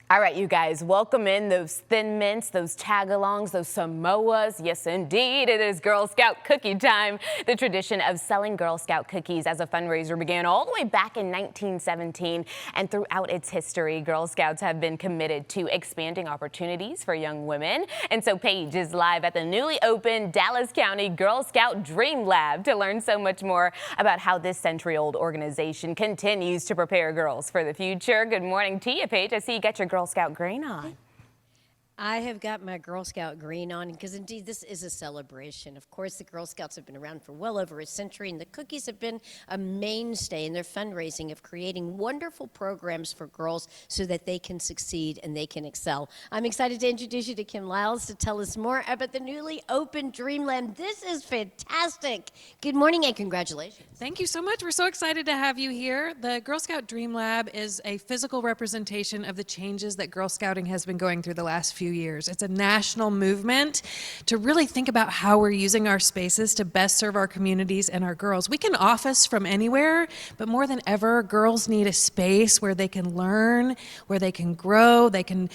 All right, you guys, welcome in those Thin Mints, those Tagalongs, those Samoas. Yes, indeed, it is Girl Scout cookie time. The tradition of selling Girl Scout cookies as a fundraiser began all the way back in 1917. And throughout its history, Girl Scouts have been committed to expanding opportunities for young women. And so Paige is live at the newly opened Dallas County Girl Scout DreamLab to learn so much more about how this century-old organization continues to prepare girls for the future. Good morning to you, Paige. I see you got your Girl Scout green on. I have got my Girl Scout green on because indeed this is a celebration. Of course, the Girl Scouts have been around for well over a century, and the cookies have been a mainstay in their fundraising of creating wonderful programs for girls so that they can succeed and they can excel. I'm excited to introduce you to Kim Lyles to tell us more about the newly opened Dreamland. This is fantastic. Good morning and congratulations. Thank you so much. We're so excited to have you here. The Girl Scout Dream Lab is a physical representation of the changes that Girl Scouting has been going through the last few years. It's a national movement to really think about how we're using our spaces to best serve our communities and our girls. We can office from anywhere, but more than ever, girls need a space where they can learn, where they can grow, they can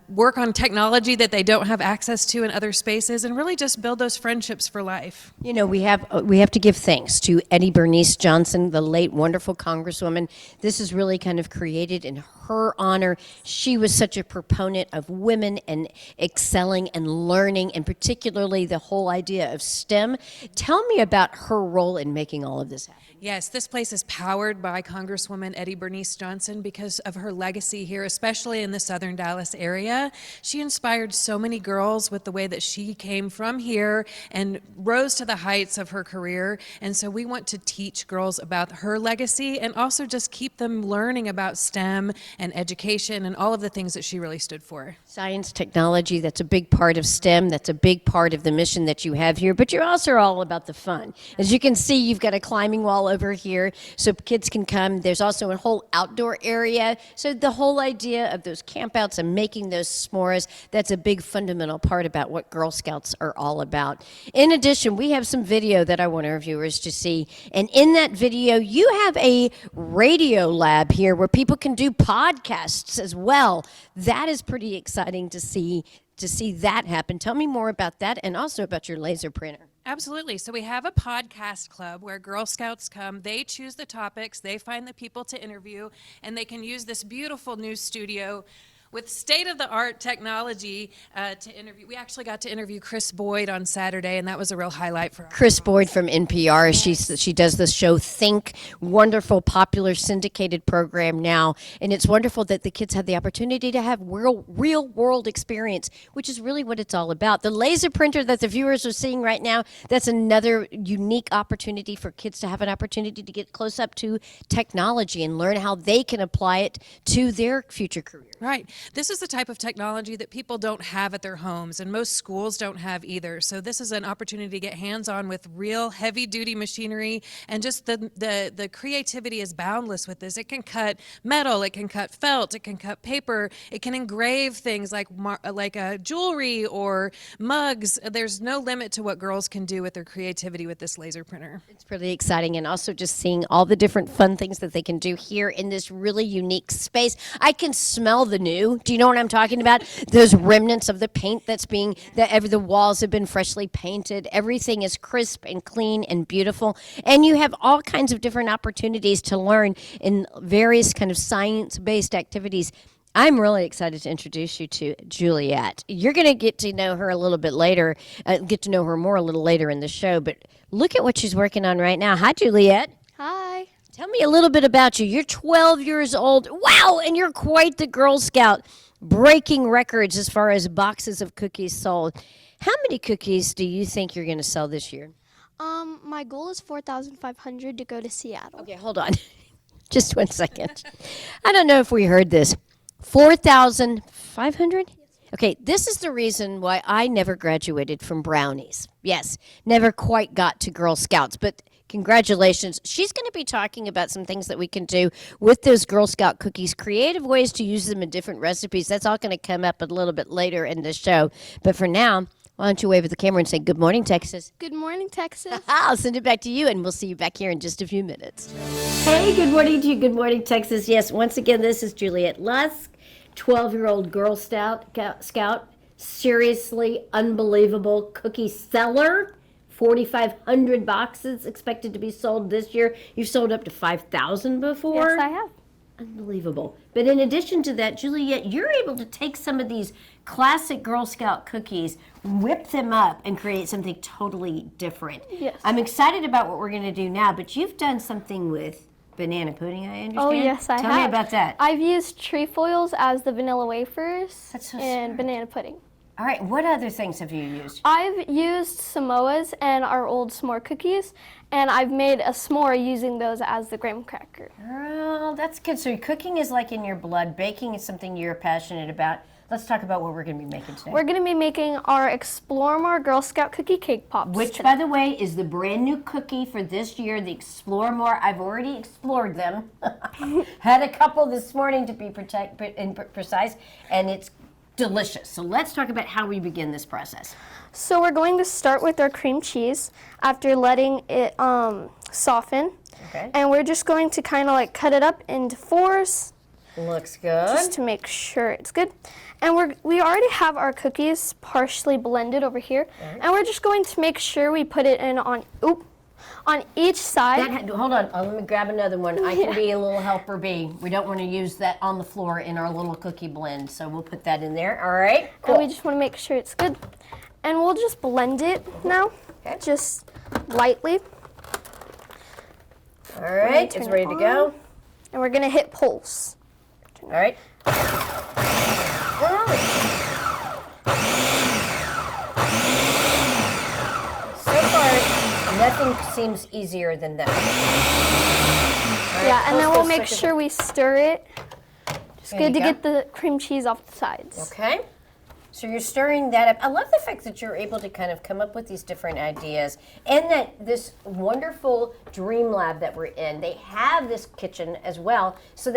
work on technology that they don't have access to in other spaces, and really just build those friendships for life. You know, we have to give thanks to Eddie Bernice Johnson, the late wonderful Congresswoman. This is really kind of created in her honor. She was such a proponent of women and excelling and learning, and particularly the whole idea of STEM. Tell me about her role in making all of this happen. Yes, this place is powered by Congresswoman Eddie Bernice Johnson because of her legacy here, especially in the southern Dallas area. She inspired so many girls with the way that she came from here and rose to the heights of her career. And so we want to teach girls about her legacy and also just keep them learning about STEM and education and all of the things that she really stood for. Science, technology, that's a big part of STEM. That's a big part of the mission that you have here, but you're also all about the fun. As you can see, you've got a climbing wall over here so kids can come. There's also a whole outdoor area. So the whole idea of those campouts and making those s'mores, that's a big fundamental part about what Girl Scouts are all about. In addition, we have some video that I want our viewers to see. And in that video, you have a radio lab here where people can do podcasts as well. That is pretty exciting to see that happen. Tell me more about that and also about your laser printer. Absolutely. So we have a podcast club where Girl Scouts come. They choose the topics, they find the people to interview, and they can use this beautiful new studio with state-of-the-art technology to interview. We actually got to interview Chris Boyd on Saturday, and that was a real highlight for us. Chris Boyd from NPR. Yes. She does the show Think, wonderful, popular, syndicated program now. And it's wonderful that the kids have the opportunity to have real-world experience, which is really what it's all about. The laser printer that the viewers are seeing right now, that's another unique opportunity for kids to have an opportunity to get close up to technology and learn how they can apply it to their future careers. Right. This is the type of technology that people don't have at their homes, and most schools don't have either. So this is an opportunity to get hands-on with real heavy-duty machinery, and just the creativity is boundless with this. It can cut metal, it can cut felt, it can cut paper, it can engrave things like jewelry or mugs. There's no limit to what girls can do with their creativity with this laser printer. It's pretty exciting, and also just seeing all the different fun things that they can do here in this really unique space. I can smell the new. Do you know what I'm talking about? Those remnants of the paint the walls have been freshly painted. Everything is crisp and clean and beautiful. And you have all kinds of different opportunities to learn in various kind of science-based activities. I'm really excited to introduce you to Juliet. You're going to get to know her a little bit later, get to know her more a little later in the show. But look at what she's working on right now. Hi, Juliet. Hi. Tell me a little bit about you. You're 12 years old. Wow, and you're quite the Girl Scout, breaking records as far as boxes of cookies sold. How many cookies do you think you're going to sell this year? My goal is 4,500 to go to Seattle. Okay, hold on. Just 1 second. I don't know if we heard this. 4,500? Okay, this is the reason why I never graduated from brownies. Yes, never quite got to Girl Scouts, but congratulations. She's going to be talking about some things that we can do with those Girl Scout cookies, creative ways to use them in different recipes. That's all going to come up a little bit later in the show. But for now, why don't you wave at the camera and say, "Good morning, Texas." Good morning, Texas. I'll send it back to you, and we'll see you back here in just a few minutes. Hey, good morning to you. Good morning, Texas. Yes, once again, this is Juliet Lusk. 12-year-old Girl Scout, seriously unbelievable cookie seller. 4,500 boxes expected to be sold this year. You've sold up to 5,000 before. Yes, I have. Unbelievable. But in addition to that, Juliet, you're able to take some of these classic Girl Scout cookies, whip them up, and create something totally different. Yes. I'm excited about what we're going to do now, but you've done something with banana pudding, I understand. Oh, yes, I have. Tell me about that. I've used trefoils as the vanilla wafers That's so and smart. banana pudding. All right, what other things have you used? I've used Samoas and our old s'more cookies, and I've made a s'more using those as the graham cracker. Oh, that's good. So cooking is like in your blood. Baking is something you're passionate about. Let's talk about what we're going to be making today. We're going to be making our Explore More Girl Scout cookie cake pops. Which, by the way, is the brand new cookie for this year, the Explore More. I've already explored them. Had a couple this morning to be precise, and it's delicious. So let's talk about how we begin this process. So we're going to start with our cream cheese after letting it soften. Okay. And we're just going to kind of like cut it up into fours Looks good. just to make sure it's good. And we already have our cookies partially blended over here. And we're just going to make sure we put it in on each side. Hold on, let me grab another one. I can be a little helper bee. We don't want to use that on the floor in our little cookie blend, so we'll put that in there. All right, cool. And we just want to make sure it's good. And we'll just blend it now, just lightly. All right, it's ready to go. And we're going to hit pulse. All right. So far, nothing seems easier than that. All right, Yeah, and then pulse we'll for a make second. sure we stir it. It's There good you to go. get the cream cheese off the sides. Okay. So you're stirring that up. I love the fact that you're able to kind of come up with these different ideas, and that this wonderful dream lab that we're in, they have this kitchen as well, so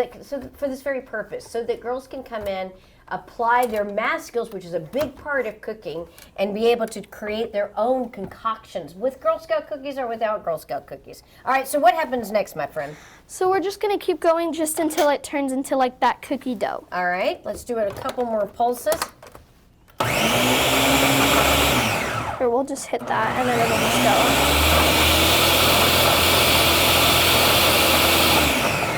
for this very purpose, so that girls can come in, apply their math skills, which is a big part of cooking, and be able to create their own concoctions with Girl Scout cookies or without Girl Scout cookies. All right, so what happens next, my friend? So we're just going to keep going just until it turns into like that cookie dough. All right, let's do it a couple more pulses. Or we'll just hit that and then it'll just go.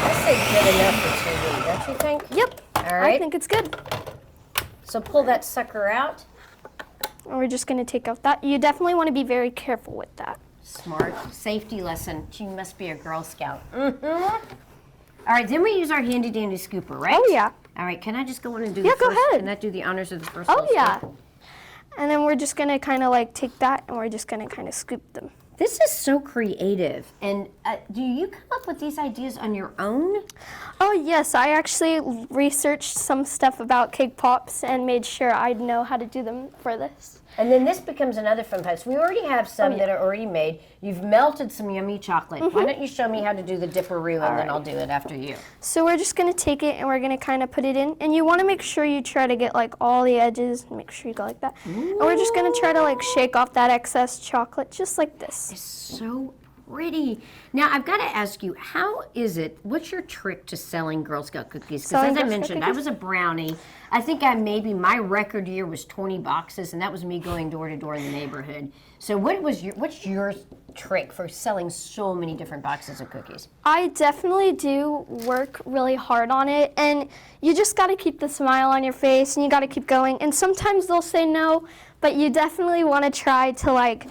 I say good enough for TV, don't you think? Yep. All right. I think it's good. So pull that sucker out. And we're just going to take out that. You definitely want to be very careful with that. Smart. Safety lesson. You must be a Girl Scout. Mm-hmm. All right, then we use our handy dandy scooper, right? Oh, yeah. All right, can I just go in and do Yeah, the go first? ahead. Can I do the honors of the first? Oh, little yeah. scoop? And then we're just going to kind of like take that and we're just going to kind of scoop them. This is so creative. And do you come up with these ideas on your own? Oh, yes. I actually researched some stuff about cake pops and made sure I'd know how to do them for this. And then this becomes another fun part. So we already have some that are already made. You've melted some yummy chocolate. Why don't you show me how to do the dipperoo, and then I'll do it after you. So we're just going to take it and we're going to kind of put it in. And you want to make sure you try to get like all the edges and make sure you go like that. And we're just going to try to like shake off that excess chocolate just like this. It's so pretty. Now, I've got to ask you, what's your trick to selling Girl Scout cookies? Because Selling as I Girl Scout mentioned, I cookies? was a brownie. I think my record year was 20 boxes, and that was me going door to door in the neighborhood. So what's your trick for selling so many different boxes of cookies? I definitely do work really hard on it, and you just got to keep the smile on your face and you got to keep going. And sometimes they'll say no, but you definitely want to try to like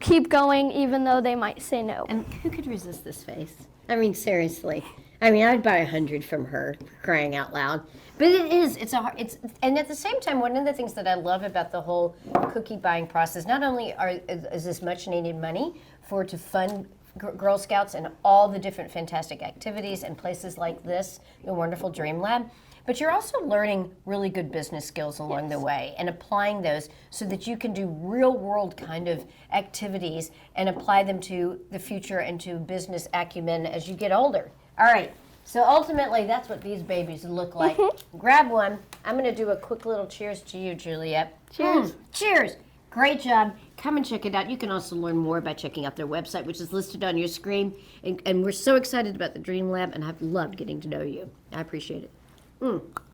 keep going even though they might say no. And who could resist this face? I mean, seriously. I mean, I'd buy 100 from her, crying out loud. But and at the same time, one of the things that I love about the whole cookie buying process, not only is this much needed money to fund Girl Scouts and all the different fantastic activities and places like this, the wonderful Dream Lab, but you're also learning really good business skills along the way and applying those so that you can do real world kind of activities and apply them to the future and to business acumen as you get older. All right, so ultimately that's what these babies look like. Grab one. I'm going to do a quick little cheers to you, Juliet. Cheers. Cheers. Great job. Come and check it out. You can also learn more by checking out their website, which is listed on your screen. And we're so excited about the Dream Lab, and I've loved getting to know you. I appreciate it.